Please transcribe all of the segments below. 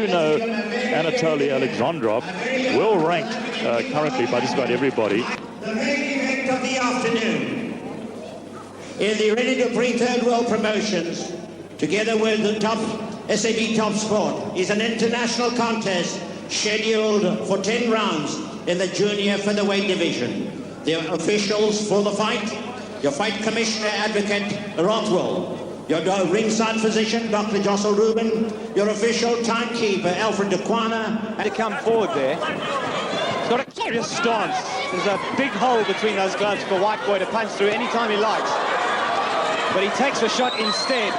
do know Anatoly Alexandrov, well ranked currently by just about everybody. The main event of the afternoon in the ready-to-breathe third world promotions, together with the top SAB Top Sport, is an international contest scheduled for 10 rounds in the junior featherweight division. The officials for the fight, your fight commissioner advocate Rothwell, your ringside physician Dr. Jossel Rubin, your official timekeeper Alfred Duquana. To come forward there, he's got a curious stance. There's a big hole between those gloves for White Boy to punch through anytime he likes, but he takes the shot instead.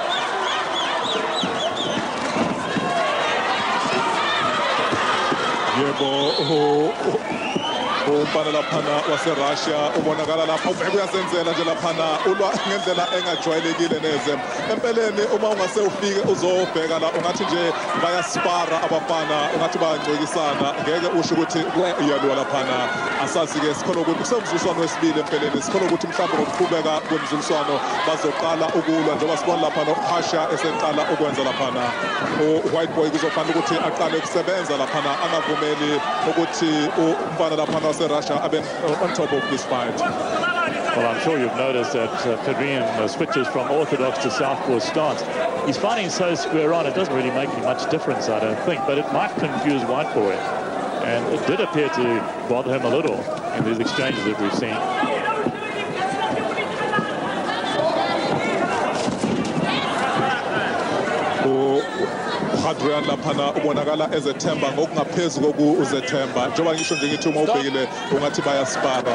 umfana laphana waseRussia ubonakala lapha uyasenzela nje laphana ulwa ngendlela engajwayelekile neze empeleni uma ungase ufike uzobheka la ungathi nje bayaspara abafana ungathi bayangcekisana ngeke usho ukuthi uyalwa laphana asazi ke sikhona ukuthi kusemzuliswano wesibili empeleni sikhona ukuthi mhlawumbe ngokuqhubeka kwemzuliswano bazoqala ukulwa njengoba sibona laphana uHasha eseqala ukwenza laphana uWhite Boy kuzofanele ukuthi aqale ukusebenza laphana angavumeli ukuthi umfana laphana Russia have been on top of this fight. Well, I'm sure you've noticed that Kadrian switches from orthodox to southpaw stance. He's fighting so square on, it doesn't really make much difference, I don't think, but it might confuse White Boy. And it did appear to bother him a little in these exchanges that we've seen. Adrian laphana ubonakala ezethemba ngokungaphezulu kokuzethemba njengoba ngisho nje ngithi uma ubhekile ungathi bayaspara.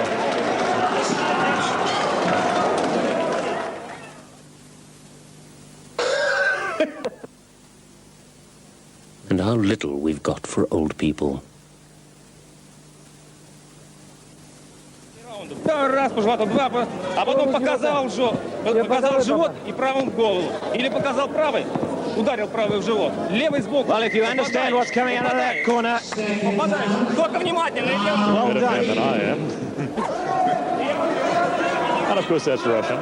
And how little we've got for old people. Второй раз по животу, два, а потом показал живот и правым в голову. Или показал правый. Ударил правый в живот. Левый сбоку. Well, if you understand what's coming out of that corner. Только внимательно. Well done. Than I am. And of course that's Russian.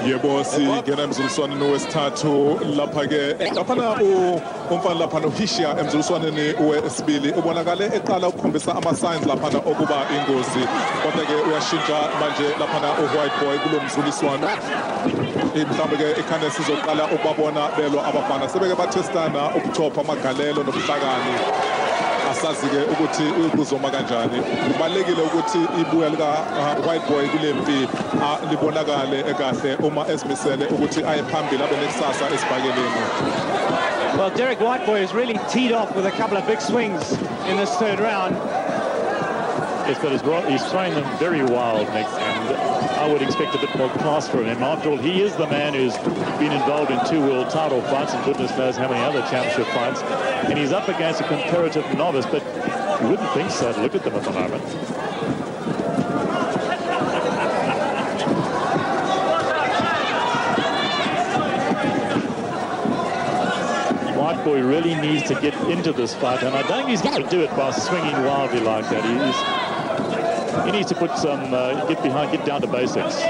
Yebo singena emzuliswaneni wesithathu lapha ke laphana umfana laphana uHisha emzuliswaneni wesibili ubonakale eqala ukukhombisa ama signs laphana okuba ingozi kodwa ke uyashintsha manje laphana uWhite Boy kulomzuliswano mhlawumbe ke ekhane sizoqala ukubabona belwa abafana sebeke bathestana ubuthopha amagalelo nobuhlakani asazi-ke ukuthi kuzoma kanjani kubalulekile ukuthi ibuya lika-White Boy kulempi libonakale ekahle uma esimisele ukuthi aye phambili abe nekusasa esibhakeleni. Well, Derek White Boy has really teed off with a couple of big swings in this third round. Yes, but he's throwing them very wild, Nick, and I would expect a bit more class from him. After all, he is the man who's been involved in 2 world title fights and goodness knows how many other championship fights. And he's up against a comparative novice, but you wouldn't think so to look at them at the moment. White Boy really needs to get into this fight, and I don't think he's going to do it by swinging wildly like that. He needs to put some, get down to basics.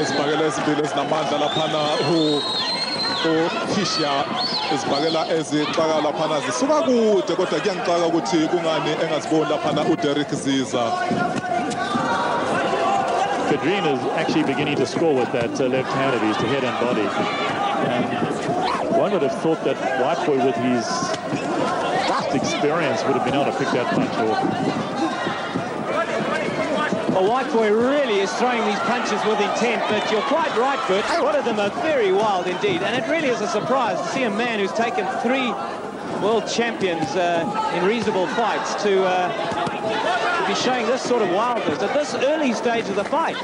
Izibhakela ezibili ezinamandla laphana uHisha izibhakela ezixaka laphana zisuka kude kodwa kuyangixaka ukuthi kungani engaziboni laphana uDerek Ziza. Kadrian is actually beginning to score with that left hand of his to head and body. And one would have thought that White Boy, with his vast experience, would have been able to pick that punch off. Well, White Boy really is throwing these punches with intent, but you're quite right, Bert. One of them are very wild indeed, and it really is a surprise to see a man who's taken 3 world champions in reasonable fights to be showing this sort of wildness at this early stage of the fight.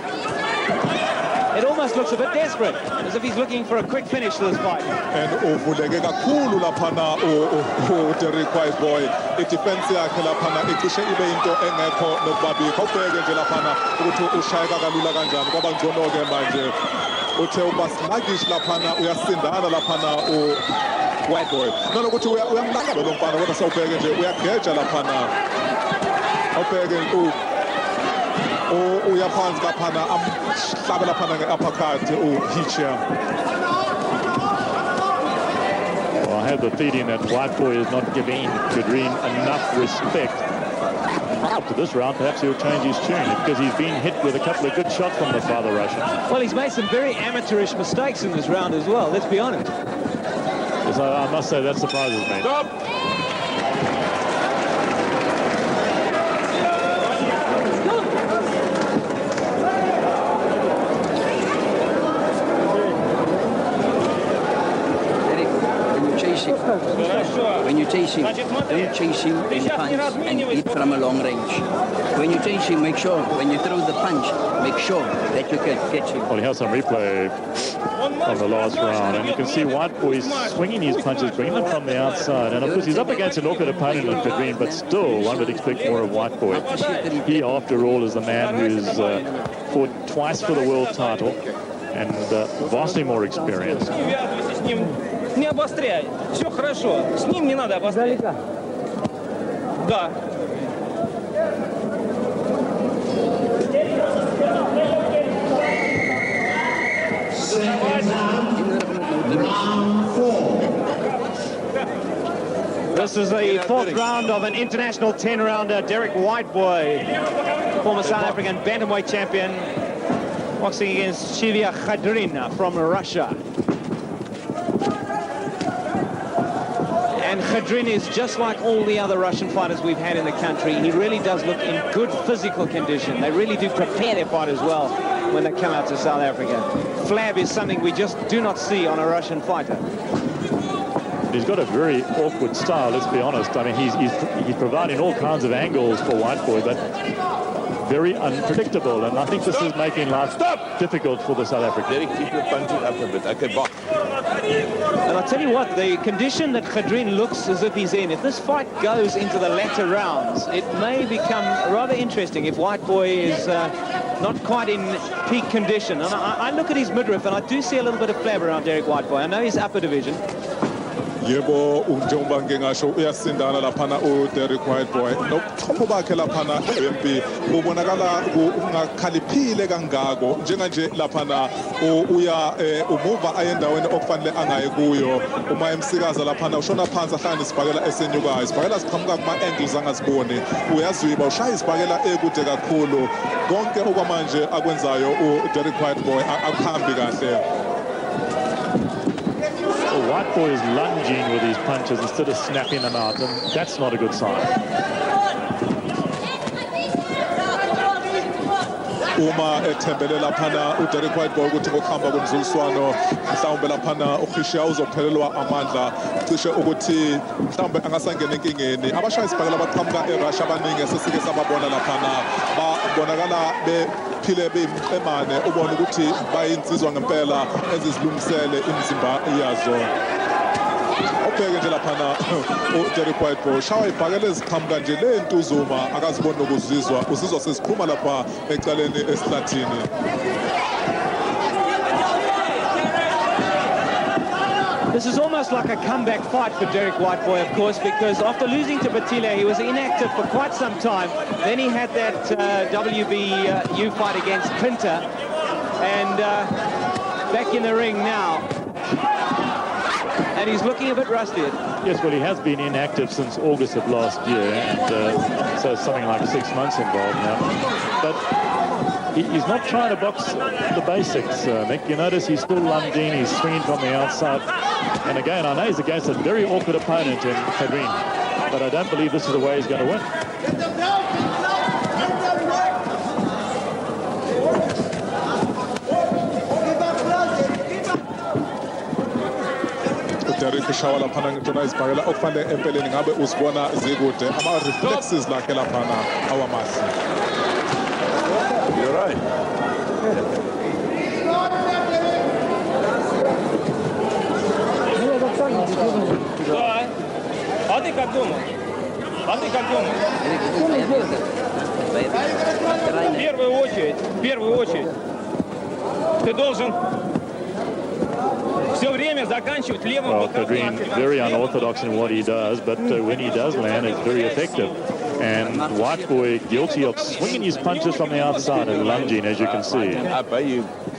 It almost looks a bit desperate, as if he's looking for a quick finish to this fight. And uvuleke kakhulu laphana uDerek White Boy. I-defense yakhe laphana icishe ibe into engekho nokubabikho. Ubheke nje laphana ukuthi ushayeka kalula kanjani kwaba ngcono-ke manje. Uthe uba sluggish laphana uyasindana laphana uWhite Boy. Nanokuthi uyamlaka lo mfana kodwa sawubheke nje uyageja laphana. awubheke uyaphansi laphana amhlabe laphana nge-uppercut uHwitcha. Well, I have the feeling that White Boy is not giving Khadrin enough respect. After this round, perhaps he'll change his tune because he's been hit with a couple of good shots from the father Russian. Well, he's made some very amateurish mistakes in this round as well, let's be honest. Yes, I must say that surprises me. Stop! When you chase him, don't chase him in punch and hit from a long range. When you chase him, make sure, when you throw the punch, make sure that you can catch him. Well, he has some replay of the last round, and you can see White Boy swinging his punches, bringing them from the outside. And of course, he's up against an awkward opponent in Khadrin, but still, one would expect more of White Boy. He, after all, is the man who's fought twice for the world title and vastly more experience. Не обостряй. Все хорошо. С ним не надо обострять. Да. This is the fourth round of an international 10-rounder. Derek Whiteboy, former South African bantamweight champion, boxing against Khvitcha Khadrin from Russia. And Khadrin is just like all the other Russian fighters we've had in the country. He really does look in good physical condition. They really do prepare their fighters well when they come out to South Africa. Flab is something we just do not see on a Russian fighter. He's got a very awkward style, let's be honest. I mean, he's providing all kinds of angles for White Boy, but very unpredictable. And I think this is making life difficult for the South Africans. Derek, keep your punching up a bit. Okay, box. And I'll tell you what, the condition that Khadrin looks as if he's in, if this fight goes into the latter rounds, it may become rather interesting if White Boy is not quite in peak condition. And I look at his midriff and I do see a little bit of flab around Derek White Boy. I know he's upper division. Yebo njengoba ngingasho uyasindana laphana uDerek Whiteboy nobuchopho bakhe laphana empi ubonakala ungakhaliphile kangako njenganje laphana uya umuva ayendaweni okufanele angaye kuyo uma emsikaza laphana ushona phansi ahlala isibhakela esenyukayo isibhakela siqhamuka kuma angles angaziboni uyazwiba ushaya isibhakela ekude kakhulu konke okwamanje akwenzayo uDerek Whiteboy akuhambi kahle. White Boy is lunging with his punches instead of snapping them out, and that's not a good sign. Uma ethembele laphana uDerek Whiteboy ukuthi ngokuhamba kwemzuliswano mhlawumbe laphana uHwitcha uzophelelwa amandla cishe ukuthi mhlawumbe angasangena enkingeni abashaya isibhakela abaqhamuka eRussia abaningi sesike sababona laphana babonakala bephile bemane ubona ukuthi bayinsizwa ngempela ezizilungisele imizimba yazo. Ubheke nje laphana uDerek Whiteboy shawa ibhakela eziqhamuka nje lentuzuma akaziboni nokuzizwa uzizwa sesiqhuma lapha ecaleni esihlathini. This is almost like a comeback fight for Derek Whiteboy, of course, because after losing to Batilla, he was inactive for quite some time. Then he had that WBU fight against Pinter, and back in the ring now. And he's looking a bit rusty. Yes, well, he has been inactive since August of last year, and so something like 6 months involved now. But he's not trying to box the basics, Mick. You notice he's still lunging, he's swinging from the outside. And again, I know he's against a very awkward opponent in Khadrin, but I don't believe this is the way he's going to win. Derek shawa laphana ngitona isibhakela okufanele empeleni ngabe usibona zikude ama reflexes lakhe laphana awamahle. You're right. Да. А ты как думал? В первую очередь, ты должен все время заканчивать левым Well, боковым. Khadrin, very unorthodox in what he does, but when he does land, it's very effective. And White Boy guilty of swinging his punches from the outside and lunging, as you can see.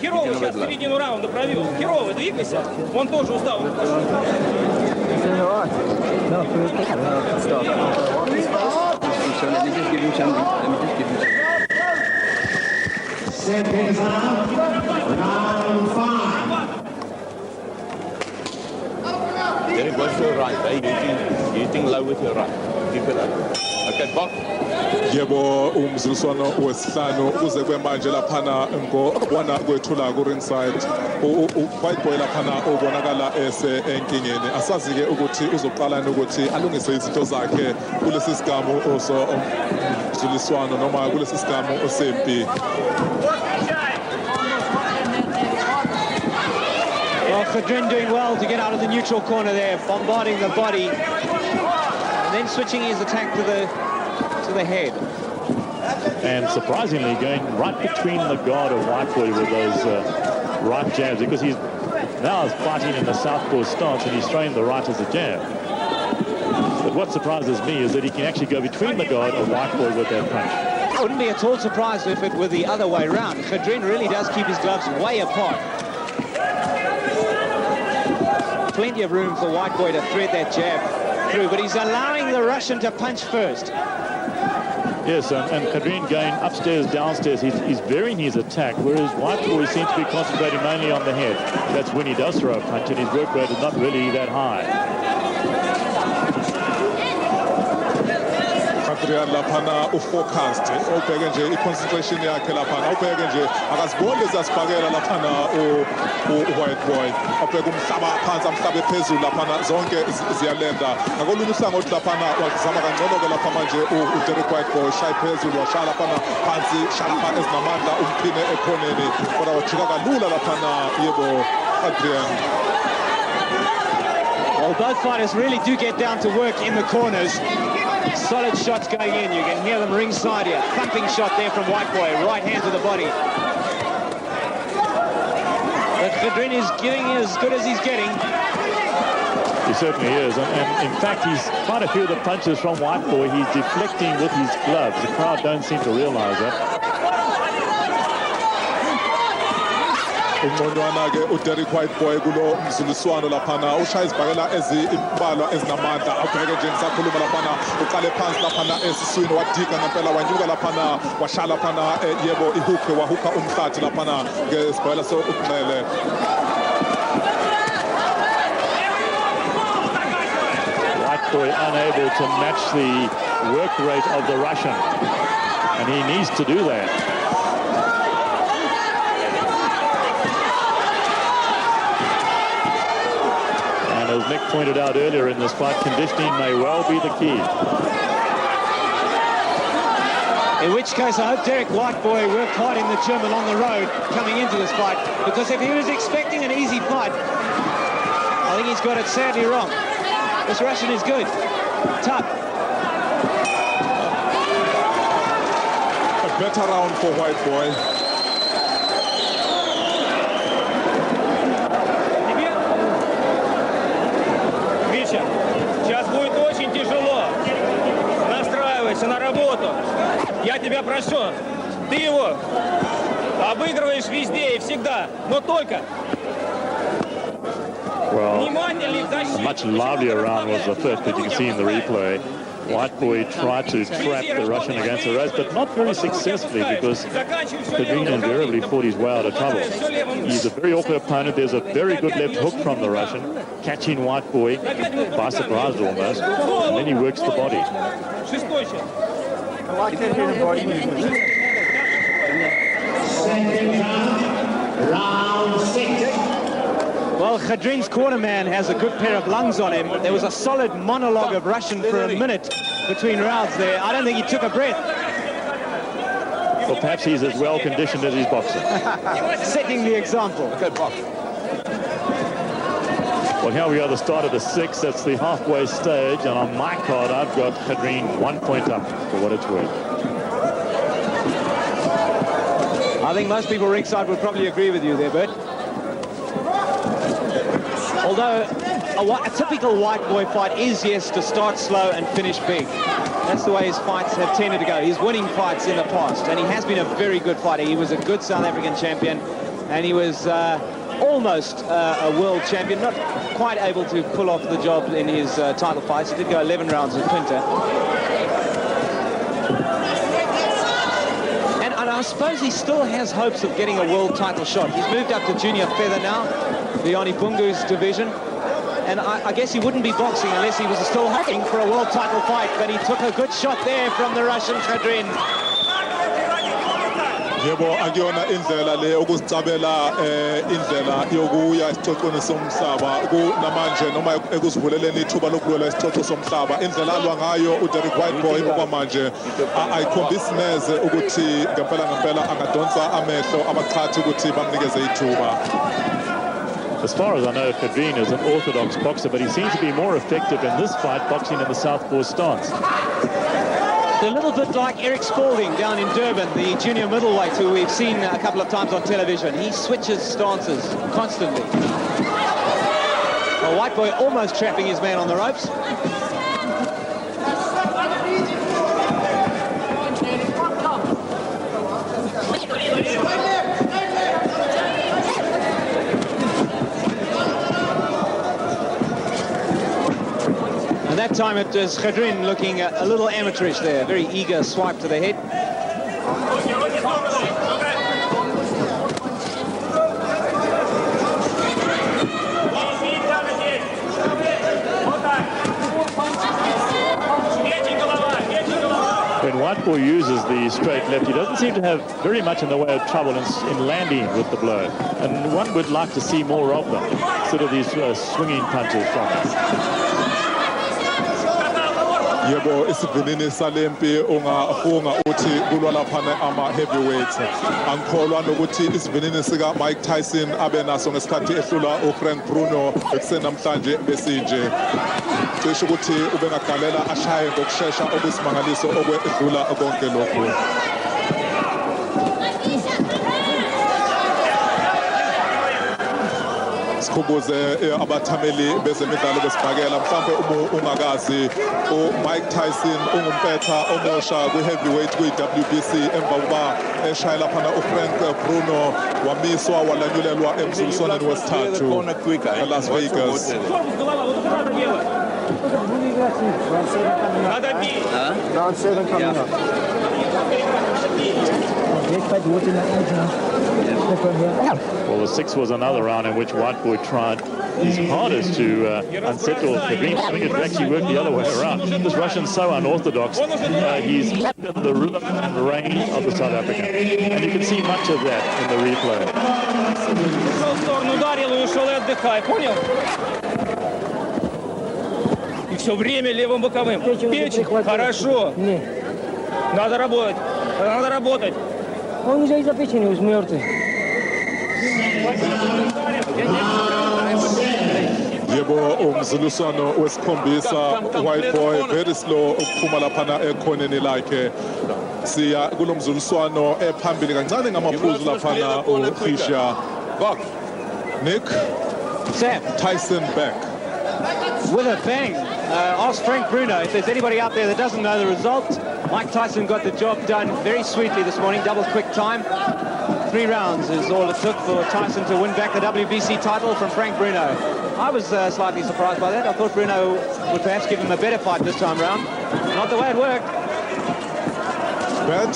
Херово сейчас середину раунда провел. Херово, двигайся. Он тоже устал. So let me just give him something. Let me just give him something. Second round 5. Then it goes to your right, eh? Hitting low with your right. Keep it up. Okay, box. Yebo umzuliswano wesihlanu kuze kwemanje laphana ngokwana kwethula ku ringside White Boy laphana ubonakala enkingeni asazi ke ukuthi uzoqalana ukuthi alungise izinto zakhe kulesi sigamu oso umzuliswano noma kulesi sigamu osempi. Well, Khadrin doing well to get out of the neutral corner there, bombarding the body, and then switching his attack to the head. And surprisingly going right between the guard of White Boy with those right jabs, because he's now fighting in the southpaw stance and he's throwing the right as a jab. But what surprises me is that he can actually go between the guard of White Boy with that punch. I wouldn't be at all surprised if it were the other way around. Khadrin really does keep his gloves way apart. Plenty of room for White Boy to thread that jab through, but he's allowing the Russian to punch first. Yes, and Khadrin going upstairs, downstairs, he's varying his attack, whereas White Boy seems to be concentrating mainly on the head. That's when he does throw a punch, and his work rate is not really that high. Adrian laphana ufocused ubheke nje i-concentration yakhe laphana ubheke nje akaziboni lezasibhakela laphana u-White Boy ubheke umhlaba phansi amhlabe phezulu laphana zonke ziyalenda ngakolunye uhlangothi laphana wazama kangcono-ke lapha manje u-Derek White Boy shaye phezulu washaya laphana phansi sharpa ezinamandla umphine ekhoneni kodwa wajika kalula laphana yebo Adrian. Well, both fighters really do get down to work in the corners. Solid shots going in. You can hear them ringside here. Thumping shot there from White Boy. Right hand to the body. But Khadrin is giving as good as he's getting. He certainly is. And in fact, he's quite a few of the punches from White Boy. He's deflecting with his gloves. The crowd don't seem to realize that. Umonwana-ke uDerek White Boy kulo mzuliswano laphana ushaya izibhakela ezimbalwa ezinamandla abheke nje ngisakhuluma laphana uqale phansi laphana esiswini wadika ngempela wanyuka laphana washaya laphana yebo ihukhe wahuka umhlathi laphana ngesibhakela sokunxele. White Boy unable to match the work rate of the Russian, and he needs to do that. As Nick pointed out earlier in this fight, conditioning may well be the key. In which case, I hope Derek White Boy worked hard in the gym and on the road coming into this fight, because if he was expecting an easy fight, I think he's got it sadly wrong. This Russian is good. Tough. A better round for White Boy. Сейчас будет очень тяжело. Настраивайся на работу. Я тебя прошу. Ты его обыгрываешь везде и всегда. Но только... Well, much livelier round was the first, but you can see in the replay, White Boy tried to trap the Russian against the ropes, but not very successfully, because Khadrin invariably fought his way out of trouble. He's a very awkward opponent. There's a very good left hook from the Russian, catching White Boy by surprise almost, and then he works the body. Second round 6. Well, Khadrin's corner man has a good pair of lungs on him. There was a solid monologue of Russian for a minute between rounds there. I don't think he took a breath. Well, perhaps he's as well conditioned as his boxer. Setting the example. Well, here we are, the start of the 6th. That's the halfway stage, and on my card, I've got Khadrin 1 point up, for what it's worth. I think most people ringside would probably agree with you there, Bert. Although a typical White Boy fight is, yes, to start slow and finish big. That's the way his fights have tended to go. He's winning fights in the past, and he has been a very good fighter. He was a good South African champion, and he was almost a world champion, not quite able to pull off the job in his title fights. He did go 11 rounds with Pinter. And I suppose he still has hopes of getting a world title shot. He's moved up to junior feather now, Leone Bungu's division. And I guess he wouldn't be boxing unless he was still hoping for a world title fight, but he took a good shot there from the Russian Khadrin. Yebo akuyona indlela le ukusicabela indlela yokuya esicocweni somhlaba kunamanje noma ekuzivuleleni ithuba lokudlula isicoco somhlaba indlela alwa ngayo uDerek Whiteboy okwamanje ayikhombisi neze ukuthi ngempela angadonsa amehlo abaqhathi ukuthi bamnikeze ithuba. As far as I know, Khadrin is an orthodox boxer, but he seems to be more effective in this fight boxing in the southpaw stance. A little bit like Eric Spalding down in Durban, the junior middleweight who we've seen a couple of times on television. He switches stances constantly. Well, Whiteboy almost trapping his man on the ropes. And that time it was Khadrin looking a little amateurish there, very eager swipe to the head. When Whiteboy uses the straight left, he doesn't seem to have very much in the way of trouble in landing with the blow. And one would like to see more of them, instead of these swinging punches from him. Yebo isivinini salempi ungafunga uthi kulwa laphana ama heavyweights angikholwa nokuthi isivinini sika Mike Tyson abe naso ngesikhathi ehlula uFrank Bruno esenamhlanje besinje cishe ukuthi ubengagalela ashaye ngokusheshsha okusimangaliso okwedlula konke lokho. Sikhumbuze abathameli bezemidlalo besibhakela mhlawumbe ungakazi uMike Tyson ungumpetha omosha kwi-heavyweight kwi-WBC emva kuba eshaya laphana uFrank Bruno wamiswa walanyulelwa emzuliswaneni wesithathu eLas Vegas. Round 7 coming up. Well, the 6th was another round in which Whiteboy tried his hardest to unsettle Khadrin. I think it actually worked the other way around. This Russian's so unorthodox. He's in the rhythm and reign of the South African. And you can see much of that in the replay. И все время левым боковым. Печень, хорошо. Надо работать. Надо работать. Он уже из-за печени уж мертвый. Yebo umzuliswano wesikhombisa Whiteboy very slow ukuphuma laphana ekhoneni lakhe siya kulomzuliswano ephambili kancane ngamaphuzu laphana uHwitcha Nick Sam Tyson back with a bang. Ask Frank Bruno if there's anybody out there that doesn't know the result. Mike Tyson got the job done very sweetly this morning, double quick time. 3 rounds is all it took for Tyson to win back the WBC title from Frank Bruno. I was slightly surprised by that. I thought Bruno would perhaps give him a better fight this time round. Not the way it worked. but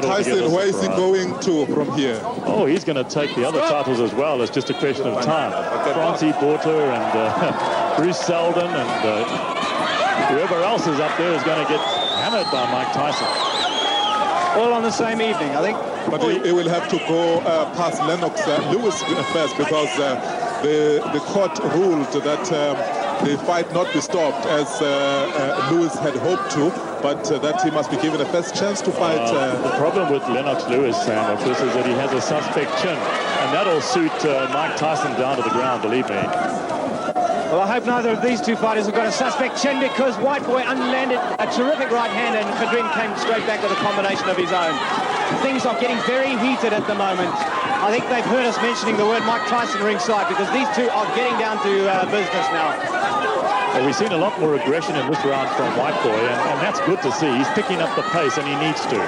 Tyson, where is he going to from here? Oh, he's going to take the other titles as well. It's just a question of time. Francie Porter and Bruce Seldon and whoever else is up there is going to get hammered by Mike Tyson. All on the same evening, I think. But he will have to go past Lennox Lewis first because the court ruled that the fight not be stopped as Lewis had hoped to, but that he must be given a first chance to fight. The problem with Lennox Lewis, Sam, of course, is that he has a suspect chin, and that'll suit Mike Tyson down to the ground, believe me. Well, I hope neither of these two fighters have got a suspect chin because Whiteboy unlanded a terrific right hand and Khadrin came straight back with a combination of his own. Things are getting very heated at the moment. I think they've heard us mentioning the word Mike Tyson ringside because these two are getting down to business now. Well, we've seen a lot more aggression in this round from White Boy, and that's good to see. He's picking up the pace, and he needs to.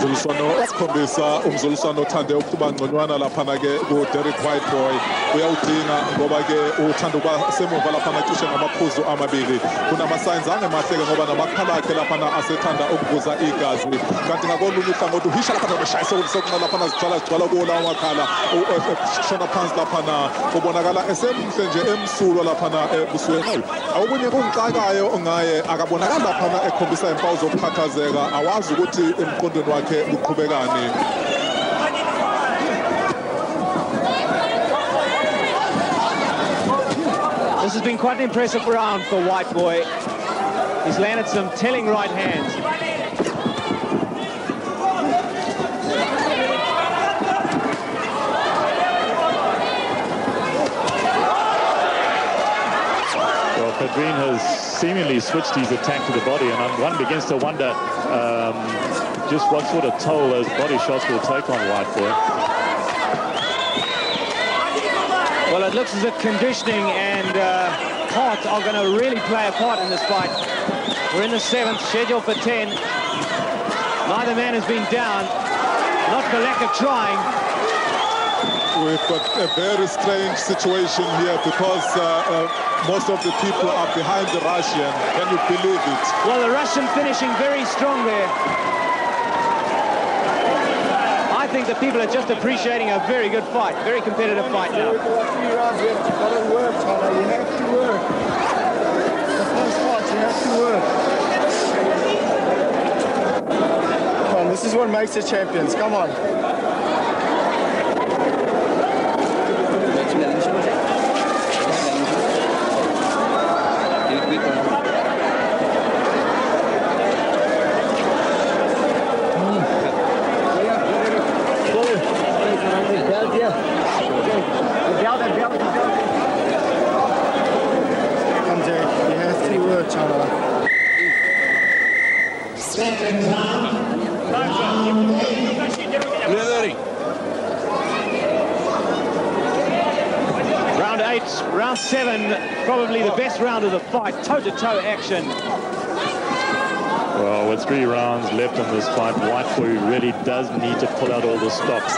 umzuliswano esikhombisa umzuliswano othande ukuba ngconywana laphana-ke ku-Derek Whiteboy uyawudinga ngoba-ke uthanda ukuba semuva laphana cishe ngamaphuzu amabili. Kunama-signs angemahle-ke ngoba namakhala akhe laphana asethanda ukuvuza igazi, kanti ngakolunye uhlangothi uhisha laphana beshayise sokunqa laphana zigcwala kuwo lawo makhala shona phansi laphana ubonakala esemuhle nje emsulwa laphana ebusweni. Okunye kungixakayo ngaye akabonakali laphana ekhombisa impawu zokukhathazeka, awazi ukuthi emqondweni wakhe kuqhubekani. This has been quite an impressive round for White Boy. He's landed some telling right hands. Well, Pedrin has seemingly switched his attack to the body, and one begins to wonder just what sort of toll those body shots will take on White Boy. Well, it looks as if conditioning and heart are going to really play a part in this fight. We're in the 7th, scheduled for 10. Neither man has been down, not for lack of trying. We've got a very strange situation here because most of the people are behind the Russian. Can you believe it? Well, the Russian finishing very strong there. I think the people are just appreciating a very good fight, very competitive fight now. You have to work, Tyler. You have to work. The first fight, you have to work. Come on, this is what makes us champions. Come on. Round 7, probably the best round of the fight, toe-to-toe action. Well, with 3 rounds left in this fight, White Boy really does need to pull out all the stops.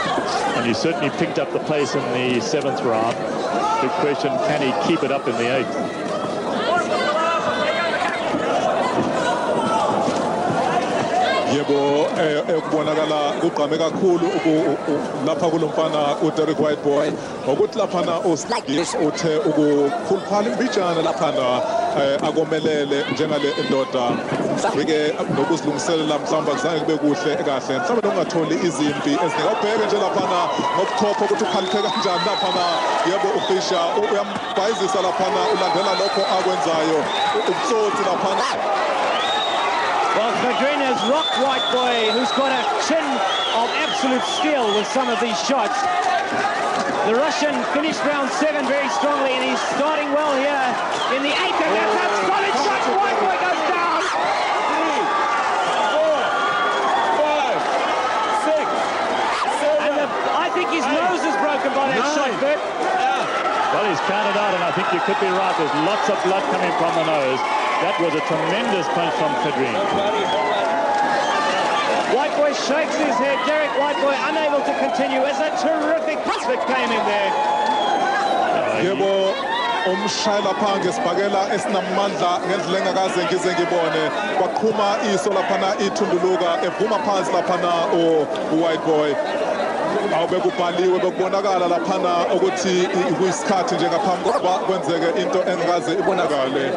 And he certainly picked up the pace in the 7th round. Big question, can he keep it up in the 8th? Yebo ekubonakala kugqame kakhulu lapha kulomfana uDerek Whiteboy ukuthi laphana uthe ukukhuluphala imbijana laphana akomelele njengale ndoda beke nokuzilungiselela mhlawumbe kuzange kube kuhle kahle mhlawumbe ungatholi izimpi ezinekabheke nje laphana ngokuthopha ukuthi ukhaliphe kanjani laphana yebo uFisha uyambhayizisa laphana ulandela lokho akwenzayo ubutsotsi laphana. Well, Pedrin has rocked White Boy, who's got a chin of absolute steel with some of these shots. The Russian finished round 7 very strongly, and he's starting well here in the 8th. And that's a solid shot. White Boy goes down. 3, 4, 5, 6, 7. And I think his nose is broken by that shot, Bert. Well, he's counted out, and I think you could be right. There's lots of blood coming from the nose. That was a tremendous punch from Pedrin. White Boy shakes his head. Derek White Boy unable to continue. It's a terrific punch that came in there. Yebo umshayela phange sibhakela esinamandla ngendlela engakaze ngize ngibone kwaqhuma iso laphana ithunduluka evuma phansi laphana uWhite Boy. Awubekubhaliwe bekubonakala laphana ukuthi kuyisikhathi nje ngaphambi kokuba kwenzeke into engakaze ibonakale.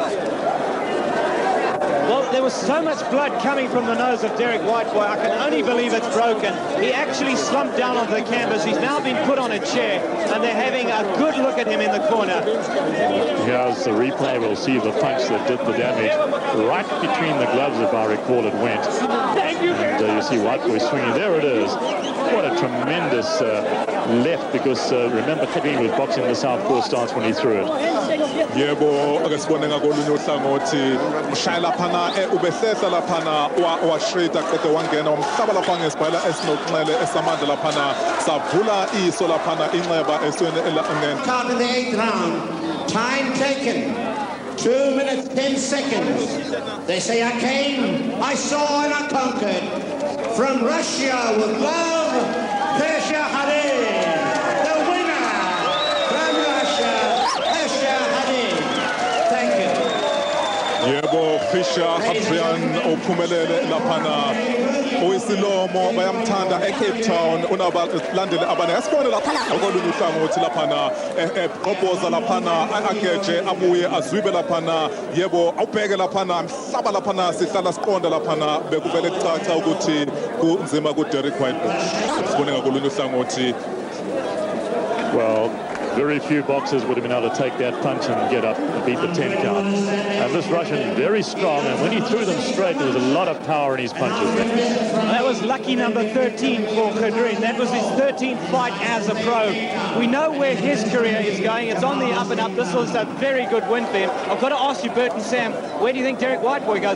Well, there was so much blood coming from the nose of Derek White Boy. I can only believe it's broken. He actually slumped down onto the canvas. He's now been put on a chair, and they're having a good look at him in the corner. Here's the replay. We'll see the punch that did the damage right between the gloves, if I recall it went. And you see White Boy swinging. There it is. What a tremendous left, because remember, Khabib was boxing the southpaw stance when he threw it. Yebo ake sibone ngakolunye uhlangothi ushaya laphana ubehlela laphana wa-straight aqede wangena wamhlaba lapha ngesibhayela esinoxele esamandla laphana savula iso laphana inxeba esweni Card in the 8th round. Time taken. 2 minutes 10 seconds. They say I came, I saw, and I conquered. From Russia with love, Hwitcha Hadid. The winner from Russia, Hwitcha Hadid. Thank you. Yebo Hwitcha Hadid ophumelele laphana oyisilomo bayamthanda eCape Town unabalandeli abaningi asibone laphana akolunye uhlangothi laphana eqobhoza laphana ageje abuye azwibe laphana yebo awubheke laphana mhlaba laphana sihlala siqonda laphana bekuvele kucaca ukuthi kunzima kuDerek Whitebush sibone ngakolunye uhlangothi. Well, very few boxers would have been able to take that punch and get up and beat the 10 count. And this Russian, very strong, and when he threw them straight, there was a lot of power in his punches. That was lucky number 13 for Khadrin. That was his 13th fight as a pro. We know where his career is going. It's on the up and up. This was a very good win for him. I've got to ask you, Bert and Sam, where do you think Derek Whiteboy goes?